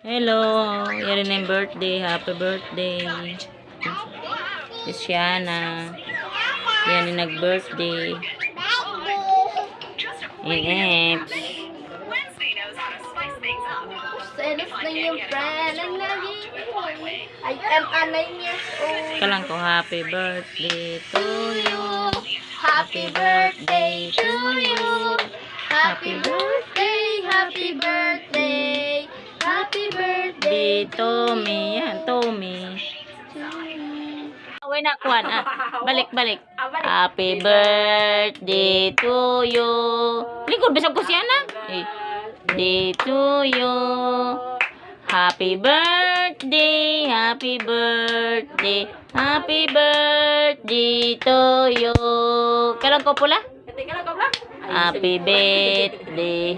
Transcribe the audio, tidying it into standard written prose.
Hello, yan yung birthday. Happy birthday. Si Shiana. Yan yung nag-birthday. Eps. Selos na yung friend ang lagi. I am a 9 years old. Kalang ko, happy birthday to you. Happy birthday to you. Happy birthday, happy birthday. Happy birthday Tommy. Yan, Tommy. Away na, Kwan. Balik. Happy birthday to you. Likod, bisag ko siya na. Birthday to you. Happy birthday, happy birthday, happy birthday to you. Kalang ko pula? Happy birthday.